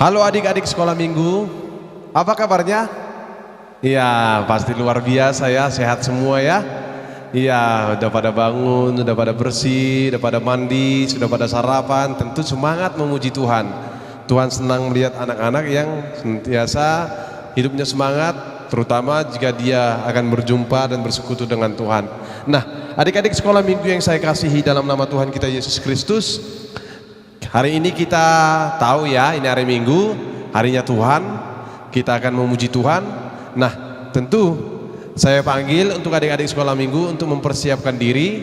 Halo adik-adik sekolah minggu, apa kabarnya? Iya, pasti luar biasa ya, sehat semua ya. Iya, udah pada bangun, udah pada bersih, udah pada mandi, sudah pada sarapan, tentu semangat memuji Tuhan. Tuhan senang melihat anak-anak yang senantiasa hidupnya semangat, terutama jika dia akan berjumpa dan bersekutu dengan Tuhan. Nah, adik-adik sekolah minggu yang saya kasihi dalam nama Tuhan kita Yesus Kristus, hari ini kita tahu ya, ini hari Minggu, harinya Tuhan, kita akan memuji Tuhan. Nah, tentu saya panggil untuk adik-adik sekolah minggu untuk mempersiapkan diri.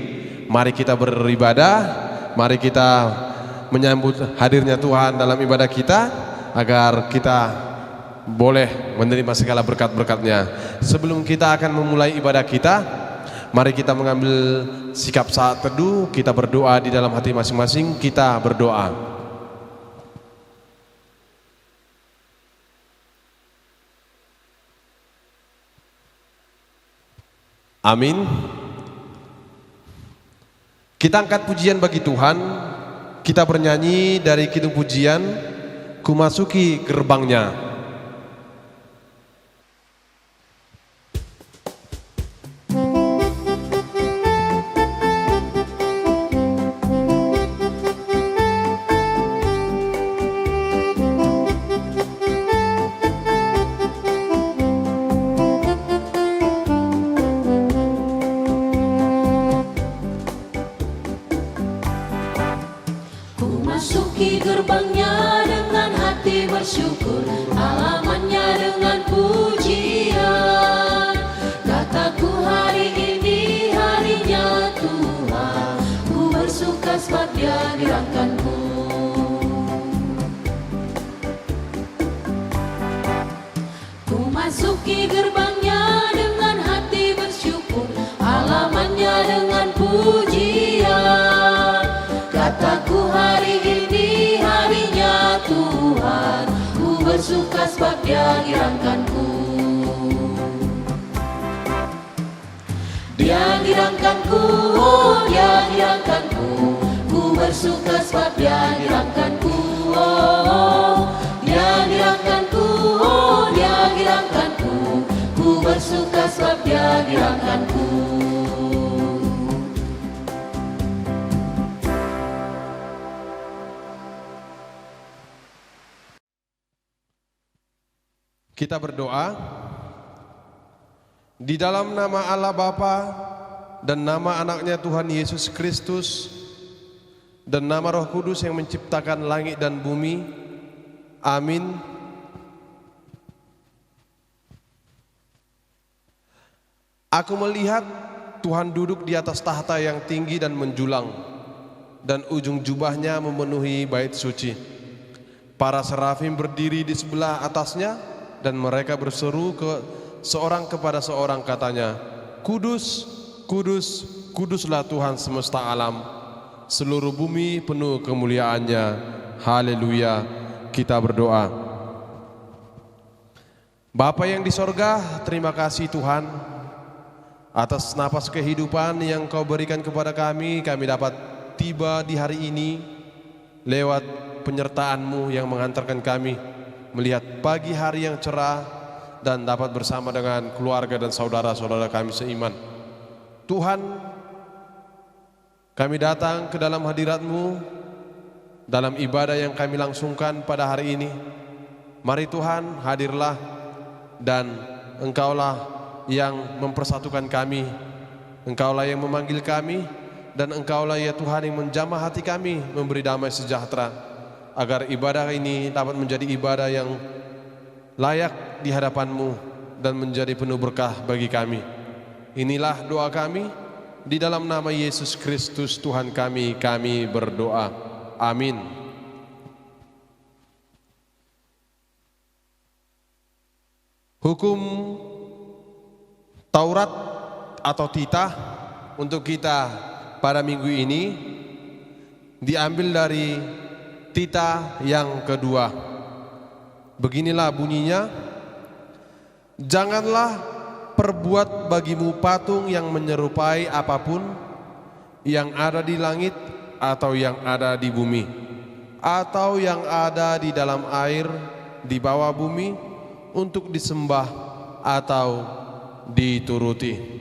Mari kita beribadah, mari kita menyambut hadirnya Tuhan dalam ibadah kita, agar kita boleh menerima segala berkat-berkatnya. Sebelum kita akan memulai ibadah kita, mari kita mengambil sikap saat teduh, kita berdoa di dalam hati masing-masing, kita berdoa. Amin. Kita angkat pujian bagi Tuhan. Kita bernyanyi dari kidung pujian, Ku Masuki Gerbangnya. Masuki gerbangnya dengan hati bersyukur, halamannya dengan pujian. Kataku hari ini harinya Tuhan, ku bersuka sebab Dia dirangkanku. Ku masuki gerbangnya dengan hati bersyukur, halamannya dengan pujian. Kataku hari ini harinya Tuhan, ku bersuka sebab Dia girangkanku. Dia girangkanku, oh Dia girangkanku, ku bersuka sebab Dia girangkanku. Oh, Dia girangkanku, oh Dia girangkanku, ku bersuka sebab Dia girangkanku. Kita berdoa di dalam nama Allah Bapa dan nama anaknya Tuhan Yesus Kristus dan nama Roh Kudus yang menciptakan langit dan bumi. Amin. Aku melihat Tuhan duduk di atas tahta yang tinggi dan menjulang, dan ujung jubahnya memenuhi bait suci. Para serafim berdiri di sebelah atasnya, dan mereka berseru seorang kepada seorang, katanya, Kudus, Kudus, Kuduslah Tuhan semesta alam, seluruh bumi penuh kemuliaannya. Haleluya. Kita berdoa. Bapa yang di sorga, terima kasih Tuhan atas napas kehidupan yang Kau berikan kepada kami. Kami dapat tiba di hari ini lewat penyertaan-Mu yang mengantarkan kami melihat pagi hari yang cerah dan dapat bersama dengan keluarga dan saudara-saudara kami seiman. Tuhan, kami datang ke dalam hadirat-Mu dalam ibadah yang kami langsungkan pada hari ini. Mari Tuhan, hadirlah, dan Engkaulah yang mempersatukan kami, Engkaulah yang memanggil kami, dan Engkaulah ya Tuhan yang menjamah hati kami, memberi damai sejahtera, agar ibadah ini dapat menjadi ibadah yang layak di hadapan-Mu dan menjadi penuh berkah bagi kami. Inilah doa kami, di dalam nama Yesus Kristus Tuhan kami berdoa. Amin. Hukum Taurat atau titah untuk kita pada minggu ini diambil dari titah yang kedua. Beginilah bunyinya, janganlah perbuat bagimu patung yang menyerupai apapun yang ada di langit atau yang ada di bumi, atau yang ada di dalam air di bawah bumi untuk disembah atau dituruti.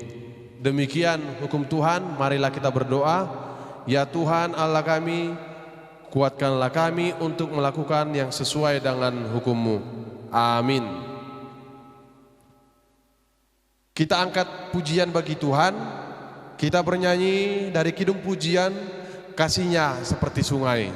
Demikian hukum Tuhan. Marilah kita berdoa. Ya Tuhan Allah kami, kuatkanlah kami untuk melakukan yang sesuai dengan hukum-Mu. Amin. Kita angkat pujian bagi Tuhan. Kita bernyanyi dari kidung pujian, Kasih-Nya Seperti Sungai.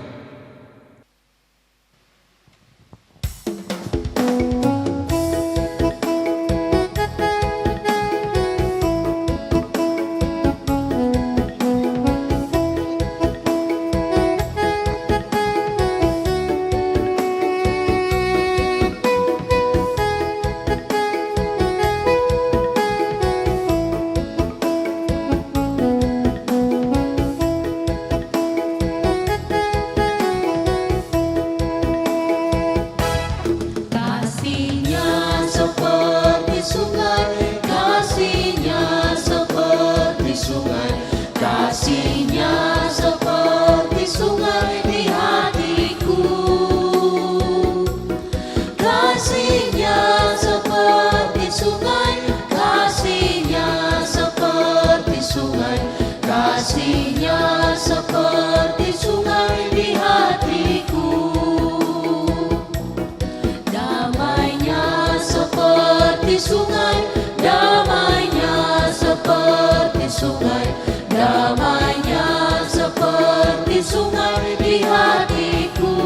Kasih-Nya seperti sungai di hatiku, damainya seperti sungai, damainya seperti sungai, damainya seperti sungai di hatiku,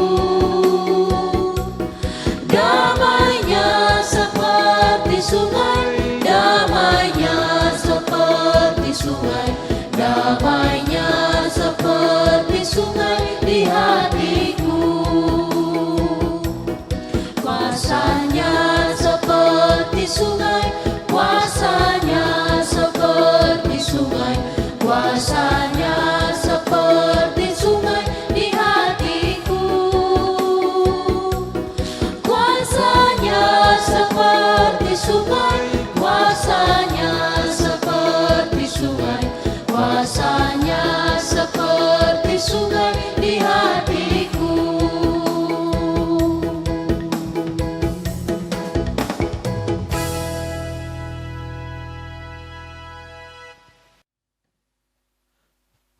damainya seperti sungai, damainya seperti sungai, damainya seperti sungai di hatiku. Kuasanya seperti sungai, kuasanya seperti sungai, kuasanya seperti sungai di hatiku. Kuasanya seperti sungai, kuasanya seperti sungai, kuasanya seperti sungai di hatiku.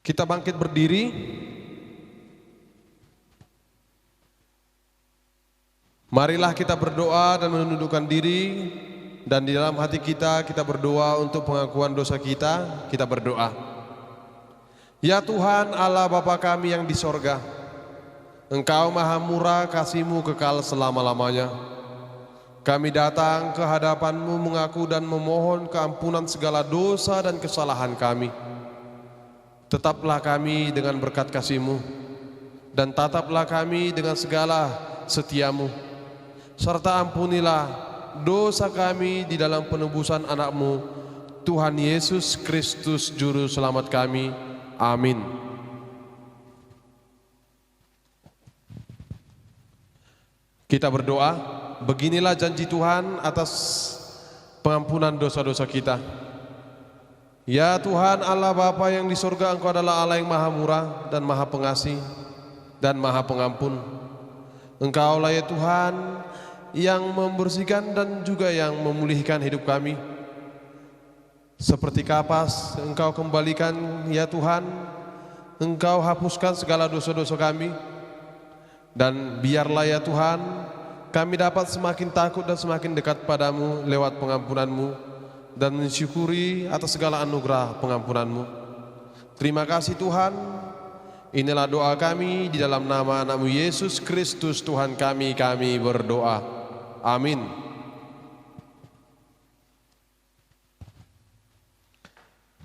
Kita bangkit berdiri. Marilah kita berdoa dan menundukkan diri, dan di dalam hati kita berdoa untuk pengakuan dosa kita. Kita berdoa. Ya Tuhan Allah Bapa kami yang di sorga, Engkau maha murah, kasih-Mu kekal selama-lamanya. Kami datang ke hadapan-Mu mengaku dan memohon keampunan segala dosa dan kesalahan kami. Tetaplah kami dengan berkat kasih-Mu, dan tataplah kami dengan segala setia-Mu, serta ampunilah dosa kami di dalam penebusan anak-Mu, Tuhan Yesus Kristus Juru Selamat kami. Amin. Kita berdoa. Beginilah janji Tuhan atas pengampunan dosa-dosa kita. Ya Tuhan Allah Bapa yang di surga, Engkau adalah Allah yang maha murah dan maha pengasih dan maha pengampun. Engkaulah ya Tuhan yang membersihkan dan juga yang memulihkan hidup kami. Seperti kapas Engkau kembalikan ya Tuhan, Engkau hapuskan segala dosa-dosa kami. Dan biarlah ya Tuhan kami dapat semakin takut dan semakin dekat padamu lewat pengampunan-Mu, dan mensyukuri atas segala anugerah pengampunan-Mu. Terima kasih Tuhan. Inilah doa kami di dalam nama anak-Mu Yesus Kristus Tuhan kami berdoa. Amin.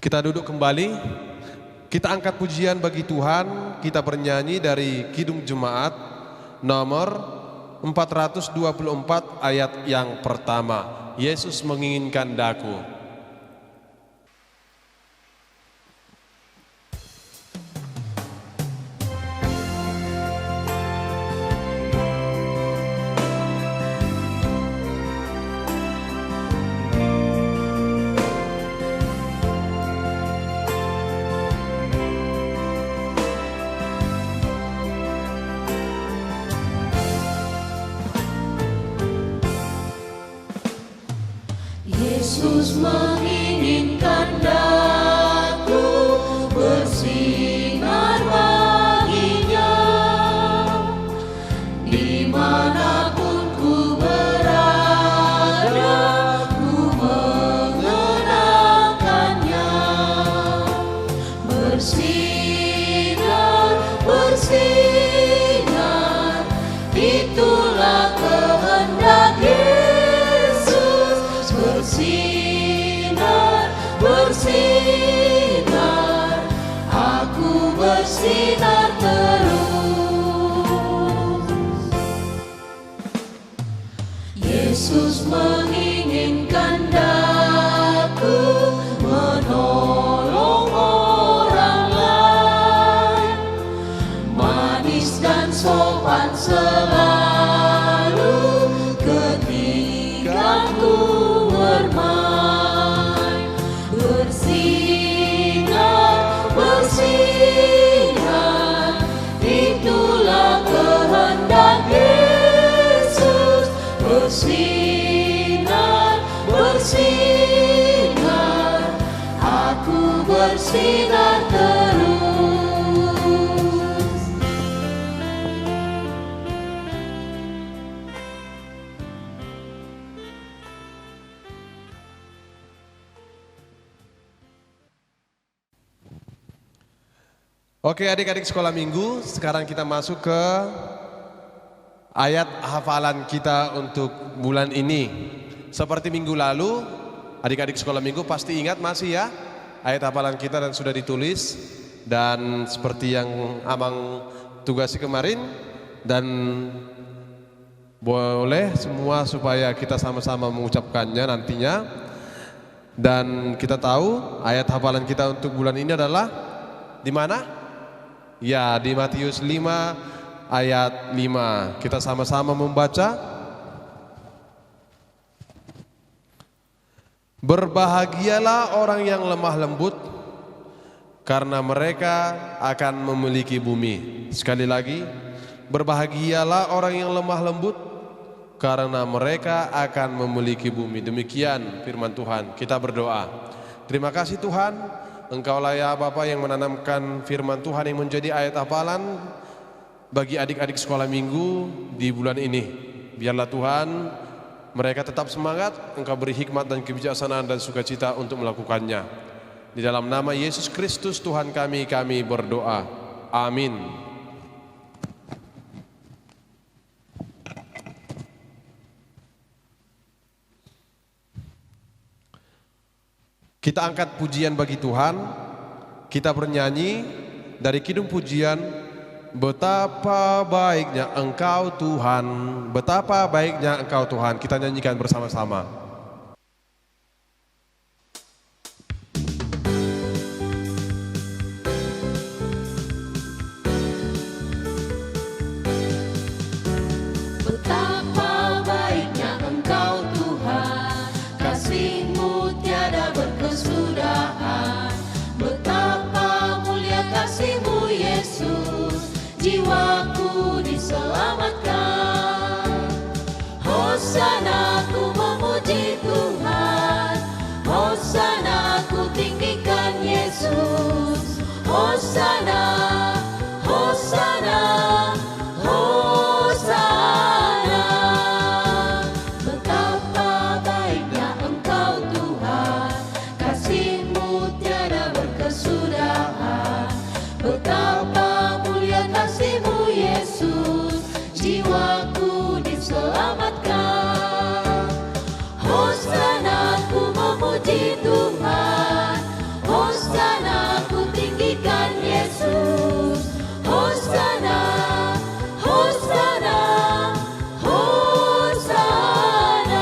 Kita duduk kembali. Kita angkat pujian bagi Tuhan. Kita bernyanyi dari Kidung Jemaat nomor 424 ayat yang pertama. Yesus menginginkan daku. Yesus menginginkan daku bersinar baginya. Dimanapun ku berada, ku mengenangkannya. Bersinar, bersinar, itulah kehendak Yesus. Bersinar, bersinar, aku bersinar terus. Yesus menginginkan daku menolong orang lain, manis dan sopan selalu ketika ku bermain. Bersinar, bersinar, itulah kehendak Yesus. Bersinar, bersinar, aku bersinar terus. Oke adik-adik sekolah minggu, sekarang kita masuk ke ayat hafalan kita untuk bulan ini. Seperti minggu lalu, adik-adik sekolah minggu pasti ingat masih ya ayat hafalan kita dan sudah ditulis. Dan seperti yang Amang tugasi kemarin, dan boleh semua supaya kita sama-sama mengucapkannya nantinya. Dan kita tahu ayat hafalan kita untuk bulan ini adalah di mana? Ya, di Matius 5 ayat 5. Kita sama-sama membaca. Berbahagialah orang yang lemah lembut, karena mereka akan memiliki bumi. Sekali lagi, berbahagialah orang yang lemah lembut, karena mereka akan memiliki bumi. Demikian firman Tuhan. Kita berdoa. Terima kasih Tuhan, Engkaulah ya Bapa yang menanamkan firman Tuhan yang menjadi ayat hafalan bagi adik-adik sekolah minggu di bulan ini. Biarlah Tuhan mereka tetap semangat, Engkau beri hikmat dan kebijaksanaan dan sukacita untuk melakukannya. Di dalam nama Yesus Kristus Tuhan kami berdoa. Amin. Kita angkat pujian bagi Tuhan. Kita bernyanyi dari Kidung Pujian, betapa baiknya Engkau Tuhan, betapa baiknya Engkau Tuhan. Kita nyanyikan bersama-sama. Betapa baiknya Engkau Tuhan, kasih-Mu tiada berkesudahan. Betapa mulia kasih-Mu Yesus, jiwaku diselamatkan. Hosana ku memuji Tuhan, Hosana ku tinggikan Yesus. Hosana, Hosana, Hosana. Betapa baiknya Engkau Tuhan, kasih-Mu tiada berkesudahan. Betapa mulia kasih-Mu Yesus, jiwaku diselamatkan. Hosana ku memuji Tuhan, Hosana ku tinggikan Yesus. Hosana, Hosana, Hosana.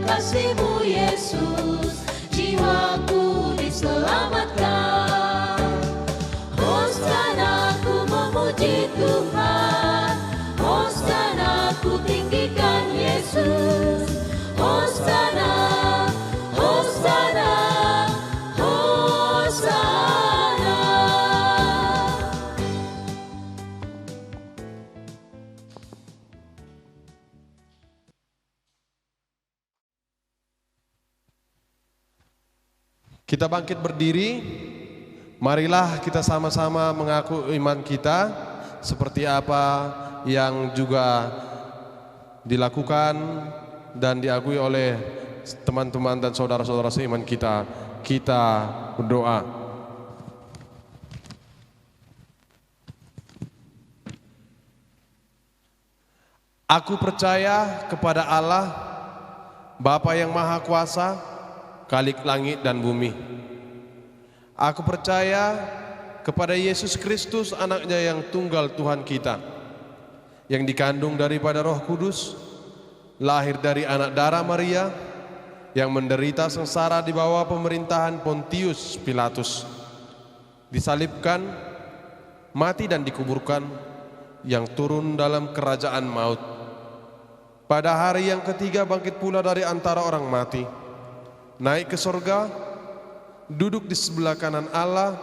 kasih-Mu Yesus, jiwaku diselamatkan. Hosana ku memuji Tuhan, Hosana ku tinggikan Yesus. Hosana, Hosana, Hosana. Kita bangkit berdiri. Marilah kita sama-sama mengaku iman kita seperti apa yang juga dilakukan dan diakui oleh teman-teman dan saudara-saudara seiman kita. Kita berdoa. Aku percaya kepada Allah, Bapa yang Maha Kuasa, Khalik langit dan bumi. Aku percaya kepada Yesus Kristus, anaknya yang tunggal Tuhan kita, yang dikandung daripada Roh Kudus, lahir dari anak darah Maria, yang menderita sengsara di bawah pemerintahan Pontius Pilatus, disalibkan, mati dan dikuburkan, yang turun dalam kerajaan maut. Pada hari yang ketiga bangkit pula dari antara orang mati, naik ke sorga, duduk di sebelah kanan Allah,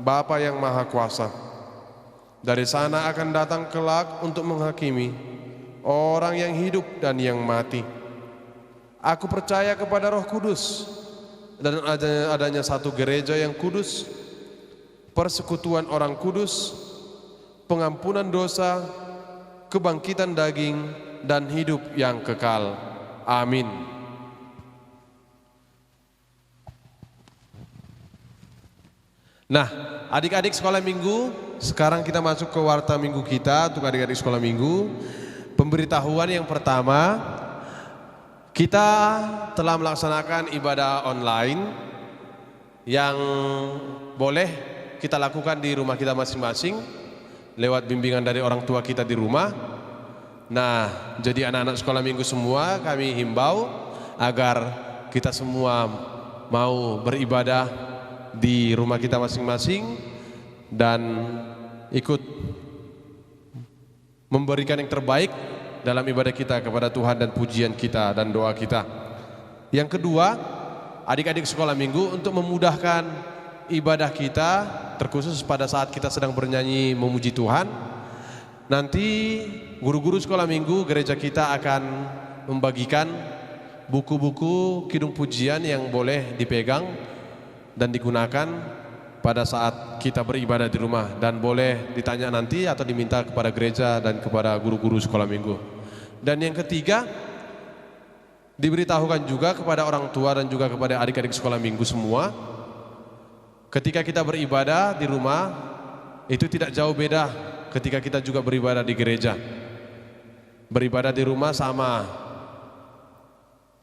Bapa yang Maha Kuasa. Dari sana akan datang kelak untuk menghakimi orang yang hidup dan yang mati. Aku percaya kepada Roh Kudus dan adanya satu gereja yang kudus, persekutuan orang kudus, pengampunan dosa, kebangkitan daging, dan hidup yang kekal. Amin. Nah, adik-adik sekolah minggu, sekarang kita masuk ke warta minggu kita untuk adik-adik sekolah minggu. Pemberitahuan yang pertama, kita telah melaksanakan ibadah online yang boleh kita lakukan di rumah kita masing-masing lewat bimbingan dari orang tua kita di rumah. Nah, jadi anak-anak sekolah minggu semua kami himbau agar kita semua mau beribadah di rumah kita masing-masing dan ikut memberikan yang terbaik dalam ibadah kita kepada Tuhan dan pujian kita dan doa kita. Yang kedua, adik-adik sekolah minggu untuk memudahkan ibadah kita, terkhusus pada saat kita sedang bernyanyi memuji Tuhan, nanti guru-guru sekolah minggu gereja kita akan membagikan buku-buku kidung pujian yang boleh dipegang dan digunakan pada saat kita beribadah di rumah, dan boleh ditanya nanti atau diminta kepada gereja dan kepada guru-guru sekolah minggu. Dan yang ketiga, diberitahukan juga kepada orang tua dan juga kepada adik-adik sekolah minggu semua, ketika kita beribadah di rumah itu tidak jauh beda ketika kita juga beribadah di gereja. Beribadah di rumah sama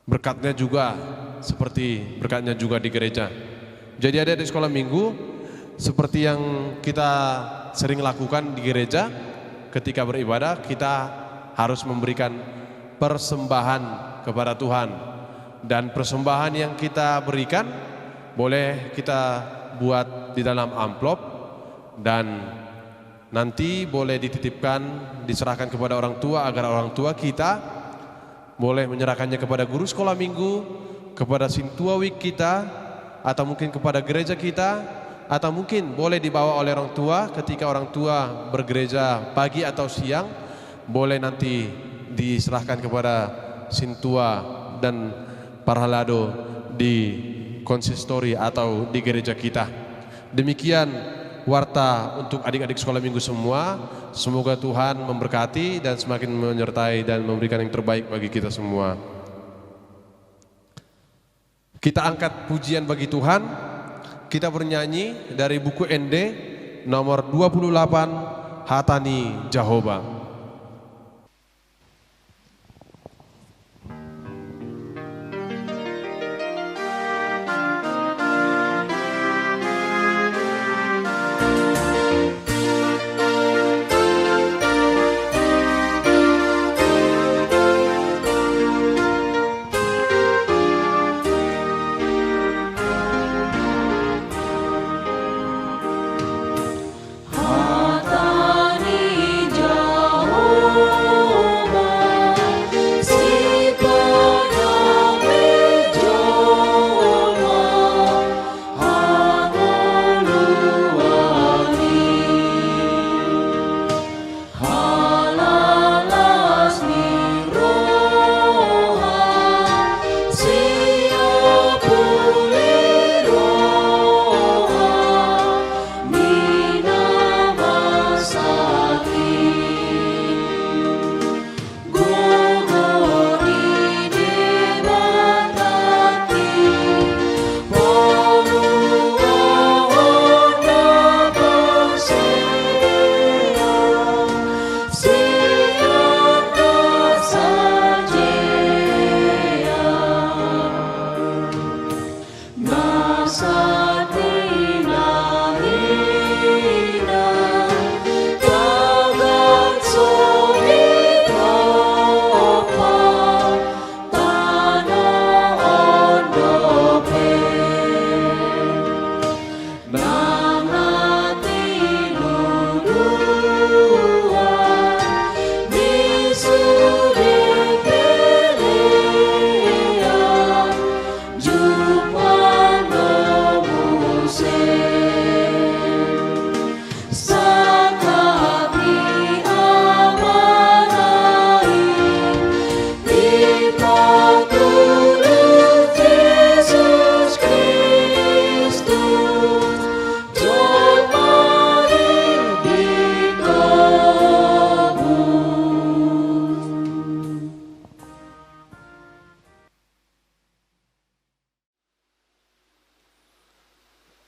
berkatnya juga seperti berkatnya juga di gereja. Jadi adik-adik sekolah minggu, seperti yang kita sering lakukan di gereja, ketika beribadah kita harus memberikan persembahan kepada Tuhan. Dan persembahan yang kita berikan boleh kita buat di dalam amplop dan nanti boleh dititipkan, diserahkan kepada orang tua agar orang tua kita boleh menyerahkannya kepada guru sekolah minggu, kepada Sintua Week kita, atau mungkin kepada gereja kita, atau mungkin boleh dibawa oleh orang tua ketika orang tua bergereja pagi atau siang, boleh nanti diserahkan kepada Sintua dan Parhalado di konsistori atau di gereja kita. Demikian warta untuk adik-adik sekolah minggu semua. Semoga Tuhan memberkati dan semakin menyertai dan memberikan yang terbaik bagi kita semua. Kita angkat pujian bagi Tuhan. Kita bernyanyi dari buku ND nomor 28, Hatani Jehovah.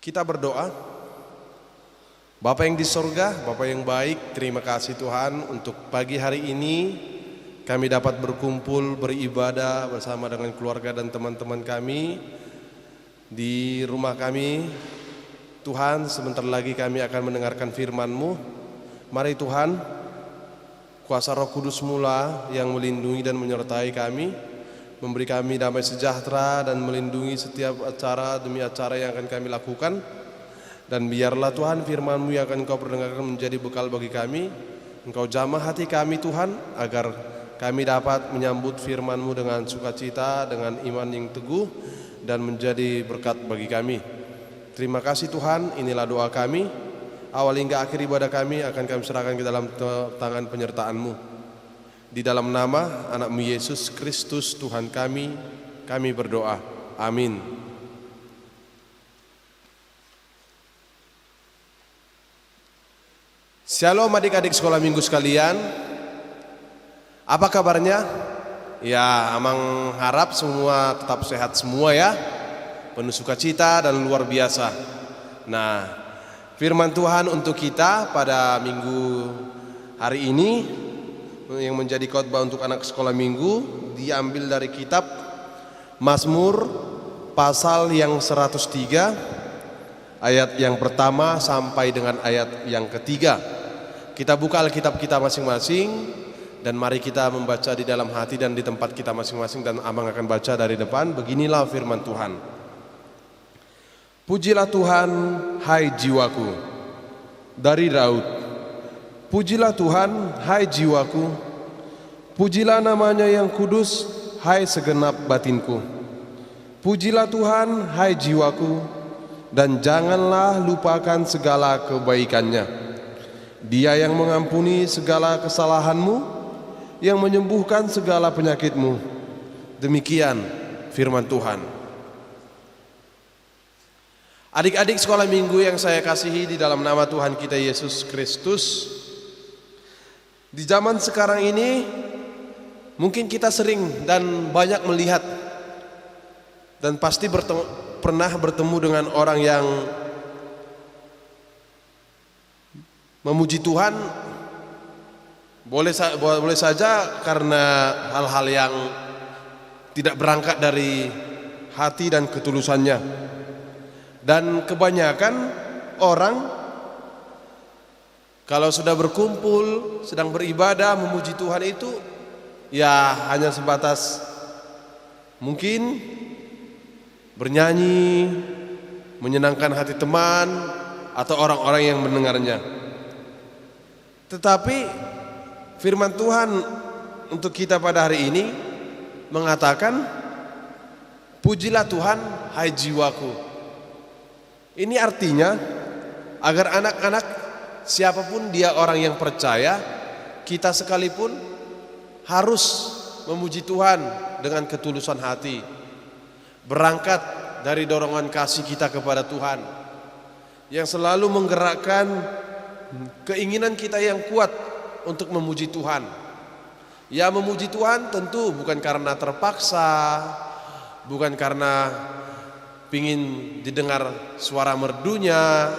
Kita berdoa. Bapa yang di sorga, Bapa yang baik, terima kasih Tuhan untuk pagi hari ini kami dapat berkumpul beribadah bersama dengan keluarga dan teman-teman kami di rumah kami. Tuhan, sebentar lagi kami akan mendengarkan firman-Mu. Mari Tuhan, kuasa Roh Kudus mula yang melindungi dan menyertai kami, memberi kami damai sejahtera dan melindungi setiap acara demi acara yang akan kami lakukan. Dan biarlah Tuhan firman-Mu yang akan Engkau perdengarkan menjadi bekal bagi kami. Engkau jamah hati kami Tuhan, agar kami dapat menyambut firman-Mu dengan sukacita, dengan iman yang teguh, dan menjadi berkat bagi kami. Terima kasih Tuhan, inilah doa kami. Awal hingga akhir ibadah kami akan kami serahkan ke dalam tangan penyertaan-Mu. Di dalam nama anak-Mu Yesus Kristus Tuhan kami berdoa. Amin. Shalom adik-adik sekolah minggu sekalian. Apa kabarnya? Ya, Amang harap semua tetap sehat semua ya. Penuh sukacita dan luar biasa. Nah, firman Tuhan untuk kita pada minggu hari ini yang menjadi khotbah untuk anak sekolah minggu diambil dari kitab Mazmur pasal yang 103 ayat yang pertama sampai dengan ayat yang ketiga. Kita buka Alkitab kita masing-masing dan mari kita membaca di dalam hati dan di tempat kita masing-masing, dan Amang akan baca dari depan. Beginilah firman Tuhan. Pujilah Tuhan, hai jiwaku. Dari Daud. Pujilah Tuhan, hai jiwaku. Pujilah namanya yang kudus, hai segenap batinku. Pujilah Tuhan, hai jiwaku, dan janganlah lupakan segala kebaikannya. Dia yang mengampuni segala kesalahanmu, yang menyembuhkan segala penyakitmu. Demikian firman Tuhan. Adik-adik sekolah minggu yang saya kasihi di dalam nama Tuhan kita Yesus Kristus, di zaman sekarang ini mungkin kita sering dan banyak melihat dan pasti pernah bertemu dengan orang yang memuji Tuhan, boleh saja karena hal-hal yang tidak berangkat dari hati dan ketulusannya. Dan kebanyakan orang kalau sudah berkumpul, sedang beribadah, memuji Tuhan itu ya hanya sebatas mungkin bernyanyi, menyenangkan hati teman atau orang-orang yang mendengarnya. Tetapi firman Tuhan untuk kita pada hari ini mengatakan, pujilah Tuhan, hai jiwaku. Ini artinya agar anak-anak, siapapun dia orang yang percaya, kita sekalipun harus memuji Tuhan dengan ketulusan hati, berangkat dari dorongan kasih kita kepada Tuhan yang selalu menggerakkan keinginan kita yang kuat untuk memuji Tuhan. Ya, memuji Tuhan tentu bukan karena terpaksa, bukan karena ingin didengar suara merdunya,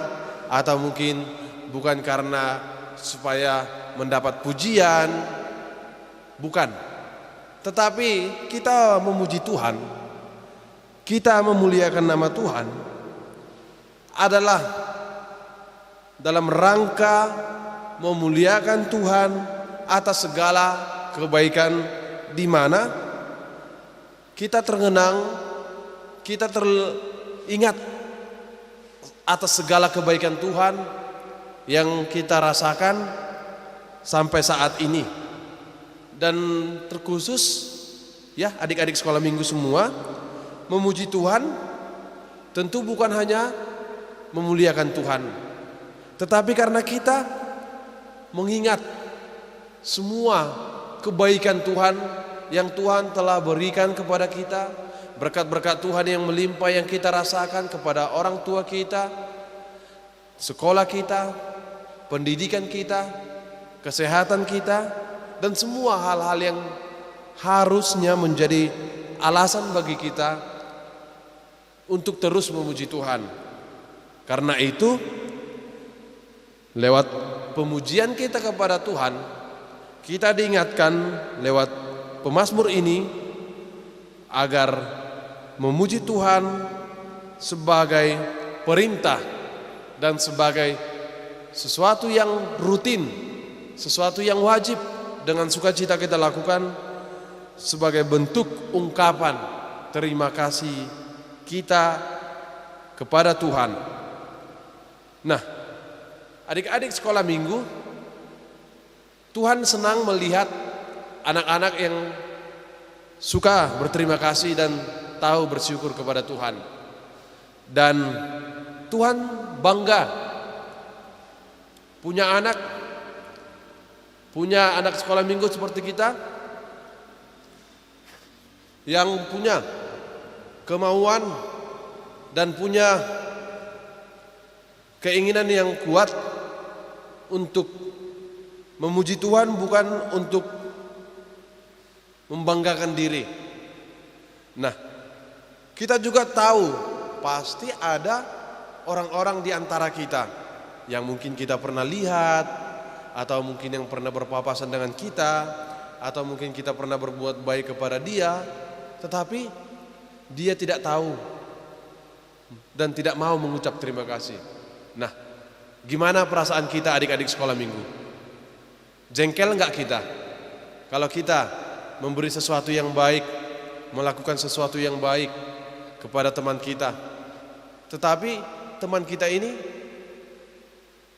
atau mungkin bukan karena supaya mendapat pujian, bukan. Tetapi kita memuji Tuhan, kita memuliakan nama Tuhan adalah dalam rangka memuliakan Tuhan atas segala kebaikan, di mana kita tergenang, kita teringat atas segala kebaikan Tuhan yang kita rasakan sampai saat ini. Dan terkhusus ya adik-adik sekolah minggu semua, memuji Tuhan tentu bukan hanya memuliakan Tuhan, tetapi karena kita mengingat semua kebaikan Tuhan yang Tuhan telah berikan kepada kita, berkat-berkat Tuhan yang melimpah yang kita rasakan kepada orang tua kita, sekolah kita, pendidikan kita, kesehatan kita, dan semua hal-hal yang harusnya menjadi alasan bagi kita untuk terus memuji Tuhan. Karena itu, lewat pemujian kita kepada Tuhan, kita diingatkan lewat pemazmur ini agar memuji Tuhan sebagai perintah dan sebagai sesuatu yang rutin, sesuatu yang wajib dengan sukacita kita lakukan sebagai bentuk ungkapan terima kasih kita kepada Tuhan. Nah, adik-adik sekolah minggu, Tuhan senang melihat anak-anak yang suka berterima kasih dan tahu bersyukur kepada Tuhan. Dan Tuhan bangga punya anak sekolah minggu seperti kita yang punya kemauan dan punya keinginan yang kuat untuk memuji Tuhan, bukan untuk membanggakan diri. Nah, kita juga tahu pasti ada orang-orang di antara kita yang mungkin kita pernah lihat, atau mungkin yang pernah berpapasan dengan kita, atau mungkin kita pernah berbuat baik kepada dia, tetapi dia tidak tahu dan tidak mau mengucap terima kasih. Nah, gimana perasaan kita adik-adik sekolah minggu? Jengkel enggak kita kalau kita memberi sesuatu yang baik, melakukan sesuatu yang baik kepada teman kita, tetapi teman kita ini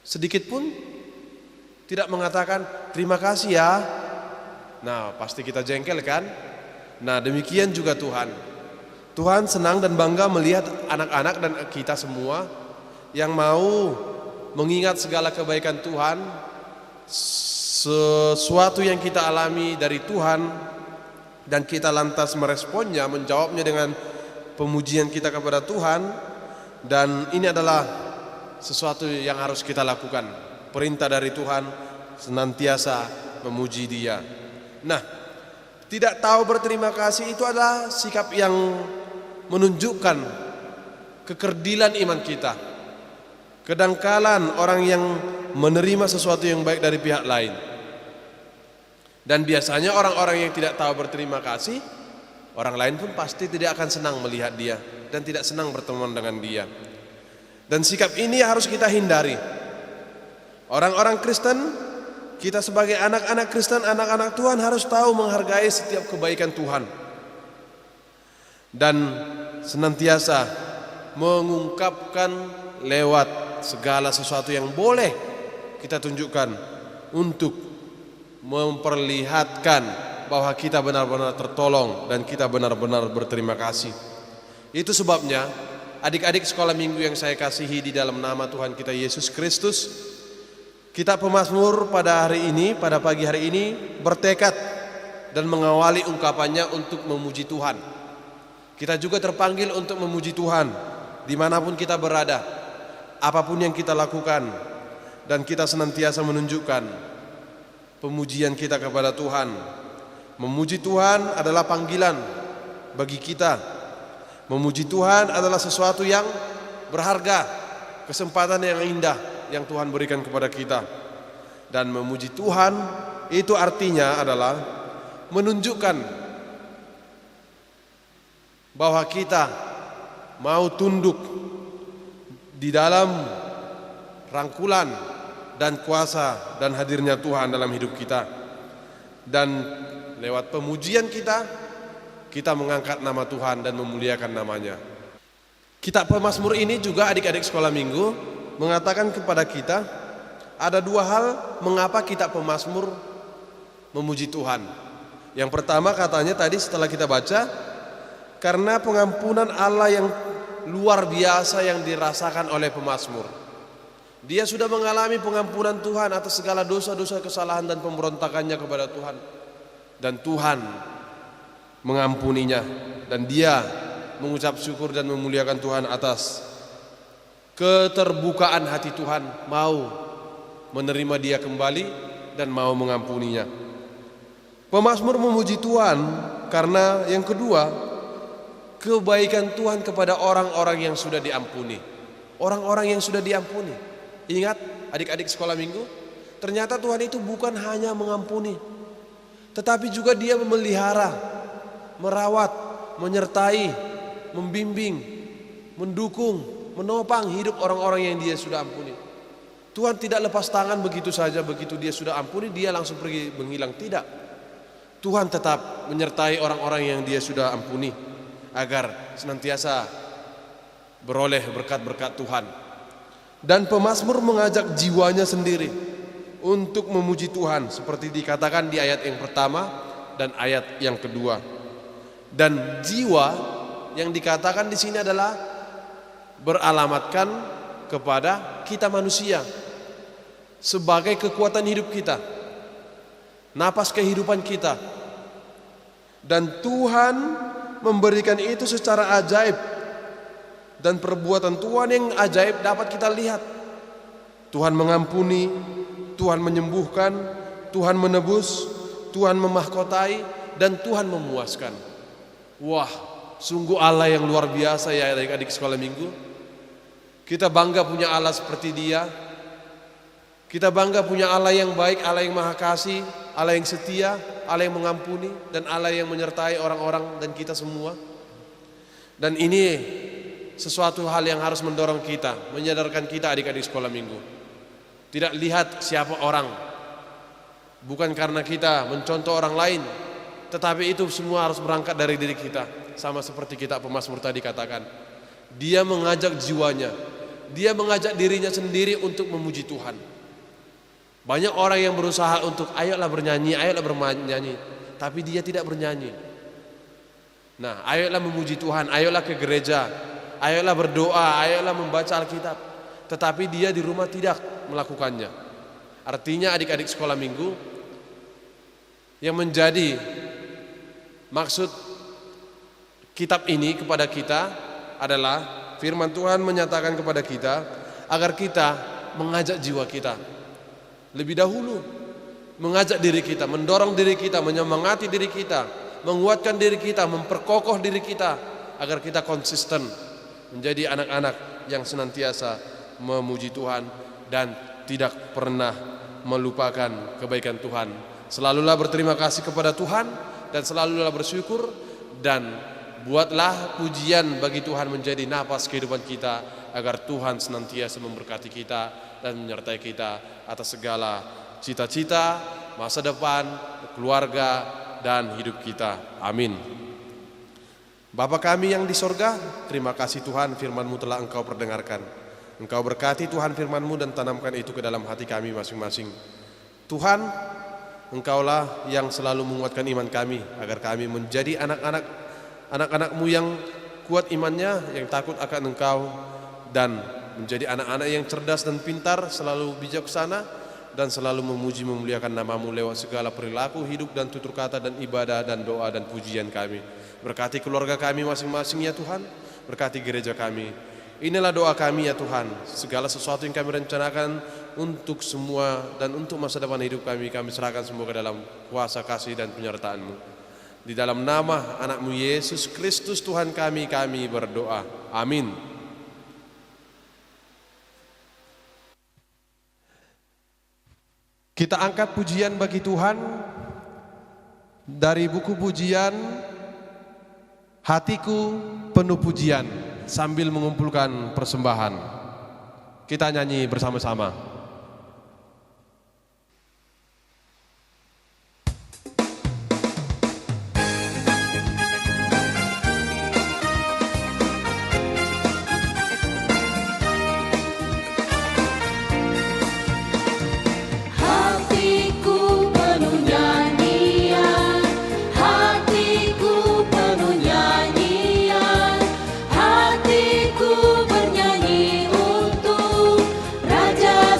sedikit pun tidak mengatakan terima kasih ya? Nah, pasti kita jengkel kan? Nah, demikian juga Tuhan. Tuhan senang dan bangga melihat anak-anak dan kita semua yang mau mengingat segala kebaikan Tuhan, sesuatu yang kita alami dari Tuhan, dan kita lantas meresponnya, menjawabnya dengan pemujian kita kepada Tuhan. Dan ini adalah sesuatu yang harus kita lakukan, perintah dari Tuhan senantiasa memuji Dia. Nah, tidak tahu berterima kasih itu adalah sikap yang menunjukkan kekerdilan iman kita, kedangkalan orang yang menerima sesuatu yang baik dari pihak lain. Dan biasanya orang-orang yang tidak tahu berterima kasih, orang lain pun pasti tidak akan senang melihat dia dan tidak senang berteman dengan dia. Dan sikap ini harus kita hindari. Orang-orang Kristen, kita sebagai anak-anak Kristen, anak-anak Tuhan harus tahu menghargai setiap kebaikan Tuhan dan senantiasa mengungkapkan lewat segala sesuatu yang boleh kita tunjukkan untuk memperlihatkan bahwa kita benar-benar tertolong dan kita benar-benar berterima kasih. Itu sebabnya adik-adik sekolah minggu yang saya kasihi di dalam nama Tuhan kita Yesus Kristus, kita pemazmur pada hari ini, pada pagi hari ini bertekad dan mengawali ungkapannya untuk memuji Tuhan. Kita juga terpanggil untuk memuji Tuhan dimanapun kita berada, apapun yang kita lakukan, dan kita senantiasa menunjukkan pemujian kita kepada Tuhan. Memuji Tuhan adalah panggilan bagi kita. Memuji Tuhan adalah sesuatu yang berharga, kesempatan yang indah yang Tuhan berikan kepada kita. Dan memuji Tuhan itu artinya adalah menunjukkan bahwa kita mau tunduk di dalam rangkulan dan kuasa dan hadirnya Tuhan dalam hidup kita. Dan lewat pemujian kita mengangkat nama Tuhan dan memuliakan namanya. Kitab pemazmur ini juga adik-adik sekolah minggu mengatakan kepada kita ada dua hal mengapa kitab pemazmur memuji Tuhan. Yang pertama katanya tadi setelah kita baca, karena pengampunan Allah yang luar biasa yang dirasakan oleh pemazmur. Dia sudah mengalami pengampunan Tuhan atas segala dosa-dosa, kesalahan dan pemberontakannya kepada Tuhan. Dan Tuhan mengampuninya, dan dia mengucap syukur dan memuliakan Tuhan atas keterbukaan hati Tuhan, mau menerima dia kembali dan mau mengampuninya. Pemazmur memuji Tuhan karena yang kedua, kebaikan Tuhan kepada orang-orang yang sudah diampuni. orang-orang yang sudah diampuni. Ingat adik-adik sekolah minggu, ternyata Tuhan itu bukan hanya mengampuni, tetapi juga Dia memelihara, merawat, menyertai, membimbing, mendukung, menopang hidup orang-orang yang Dia sudah ampuni. Tuhan tidak lepas tangan begitu saja, begitu Dia sudah ampuni Dia langsung pergi menghilang, tidak. Tuhan tetap menyertai orang-orang yang Dia sudah ampuni agar senantiasa beroleh berkat-berkat Tuhan. Dan pemazmur mengajak jiwanya sendiri untuk memuji Tuhan seperti dikatakan di ayat yang pertama dan ayat yang kedua. Dan jiwa yang dikatakan di sini adalah beralamatkan kepada kita manusia sebagai kekuatan hidup kita, napas kehidupan kita. Dan Tuhan memberikan itu secara ajaib, dan perbuatan Tuhan yang ajaib dapat kita lihat. Tuhan mengampuni, Tuhan menyembuhkan, Tuhan menebus, Tuhan memahkotai, dan Tuhan memuaskan. Wah, sungguh Allah yang luar biasa ya adik-adik sekolah minggu. Kita bangga punya Allah seperti Dia. Kita bangga punya Allah yang baik, Allah yang maha kasih, Allah yang setia, Allah yang mengampuni, dan Allah yang menyertai orang-orang dan kita semua. Dan ini sesuatu hal yang harus mendorong kita, menyadarkan kita adik-adik sekolah minggu. Tidak lihat siapa orang, bukan karena kita mencontoh orang lain, tetapi itu semua harus berangkat dari diri kita. Sama seperti kita pemazmur tadi katakan, dia mengajak jiwanya, dia mengajak dirinya sendiri untuk memuji Tuhan. Banyak orang yang berusaha untuk ayolah bernyanyi, ayolah bernyanyi, tapi dia tidak bernyanyi. Nah, ayolah memuji Tuhan, ayolah ke gereja, ayolah berdoa, ayolah membaca Alkitab, tetapi dia di rumah tidak melakukannya. Artinya adik-adik sekolah minggu, yang menjadi maksud kitab ini kepada kita adalah firman Tuhan menyatakan kepada kita agar kita mengajak jiwa kita lebih dahulu, mengajak diri kita, mendorong diri kita, menyemangati diri kita, menguatkan diri kita, memperkokoh diri kita agar kita konsisten menjadi anak-anak yang senantiasa memuji Tuhan dan tidak pernah melupakan kebaikan Tuhan. Selalulah berterima kasih kepada Tuhan dan selalulah bersyukur, dan buatlah pujian bagi Tuhan menjadi napas kehidupan kita agar Tuhan senantiasa memberkati kita dan menyertai kita atas segala cita-cita, masa depan, keluarga, dan hidup kita. Amin. Bapa kami yang di sorga, terima kasih Tuhan firman-Mu telah Engkau perdengarkan. Engkau berkati Tuhan firman-Mu dan tanamkan itu ke dalam hati kami masing-masing. Tuhan, Engkaulah yang selalu menguatkan iman kami agar kami menjadi anak-anak-Mu yang kuat imannya, yang takut akan Engkau, dan menjadi anak-anak yang cerdas dan pintar, selalu bijaksana, dan selalu memuji memuliakan nama-Mu lewat segala perilaku, hidup, dan tutur kata, dan ibadah, dan doa, dan pujian kami. Berkati keluarga kami masing-masing ya Tuhan, berkati gereja kami. Inilah doa kami ya Tuhan, segala sesuatu yang kami rencanakan untuk semua dan untuk masa depan hidup kami, kami serahkan semua ke dalam kuasa kasih dan penyertaan-Mu. Di dalam nama anak-Mu Yesus Kristus Tuhan kami berdoa. Amin. Kita angkat pujian bagi Tuhan dari buku pujian Hatiku Penuh Pujian, sambil mengumpulkan persembahan. Kita nyanyi bersama-sama. Hatiku bernyanyi untuk Raja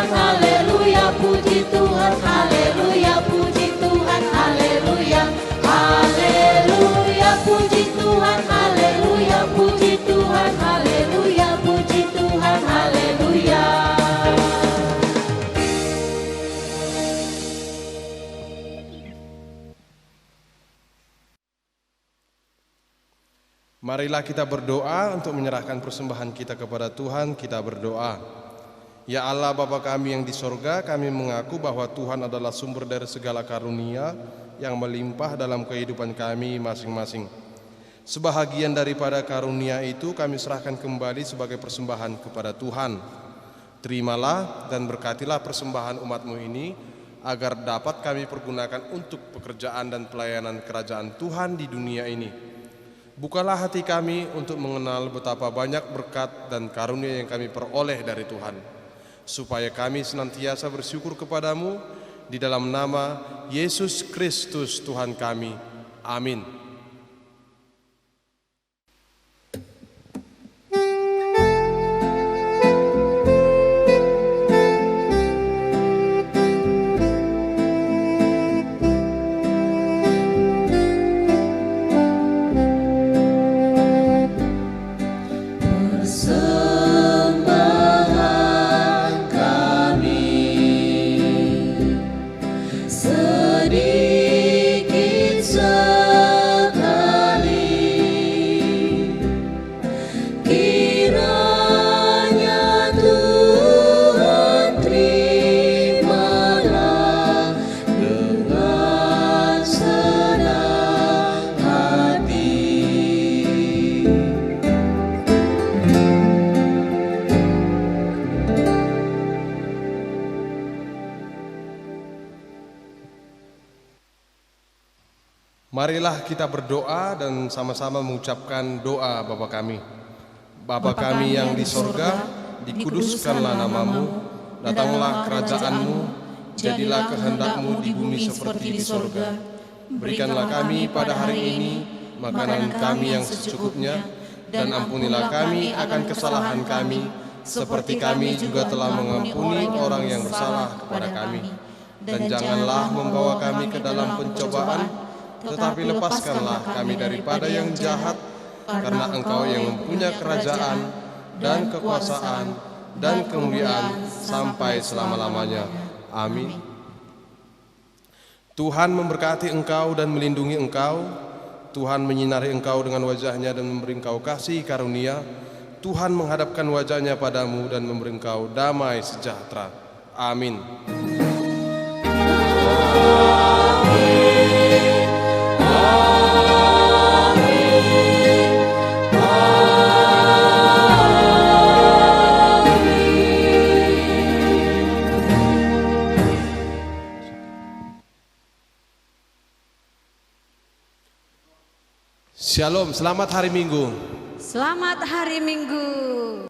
Tuhan, haleluya, puji Tuhan, haleluya, puji Tuhan, haleluya, haleluya, puji Tuhan, haleluya, puji Tuhan, haleluya, puji Tuhan, haleluya. Marilah kita berdoa untuk menyerahkan persembahan kita kepada Tuhan. Kita berdoa. Ya Allah Bapa kami yang di sorga, kami mengaku bahwa Tuhan adalah sumber dari segala karunia yang melimpah dalam kehidupan kami masing-masing. Sebahagian daripada karunia itu kami serahkan kembali sebagai persembahan kepada Tuhan. Terimalah dan berkatilah persembahan umat-Mu ini, agar dapat kami pergunakan untuk pekerjaan dan pelayanan kerajaan Tuhan di dunia ini. Bukalah hati kami untuk mengenal betapa banyak berkat dan karunia yang kami peroleh dari Tuhan, supaya kami senantiasa bersyukur kepadamu di dalam nama Yesus Kristus Tuhan kami. Amin. Marilah kita berdoa dan sama-sama mengucapkan doa Bapa kami. Bapa kami yang di sorga, dikuduskanlah namamu, datanglah kerajaanmu, jadilah kehendak-Mu di bumi seperti di sorga. Berikanlah kami pada hari ini makanan kami yang secukupnya, dan ampunilah kami akan kesalahan kami, seperti kami juga telah mengampuni orang yang bersalah kepada kami. Dan janganlah membawa kami ke dalam pencobaan, tetapi lepaskanlah kami daripada yang jahat, karena Engkau yang mempunyai kerajaan dan kekuasaan dan kemuliaan sampai selama-lamanya. Amin. Tuhan memberkati engkau dan melindungi engkau. Tuhan menyinari engkau dengan wajah-Nya dan memberi engkau kasih karunia. Tuhan menghadapkan wajah-Nya padamu dan memberi engkau damai sejahtera. Amin. Shalom, selamat hari Minggu. Selamat hari Minggu.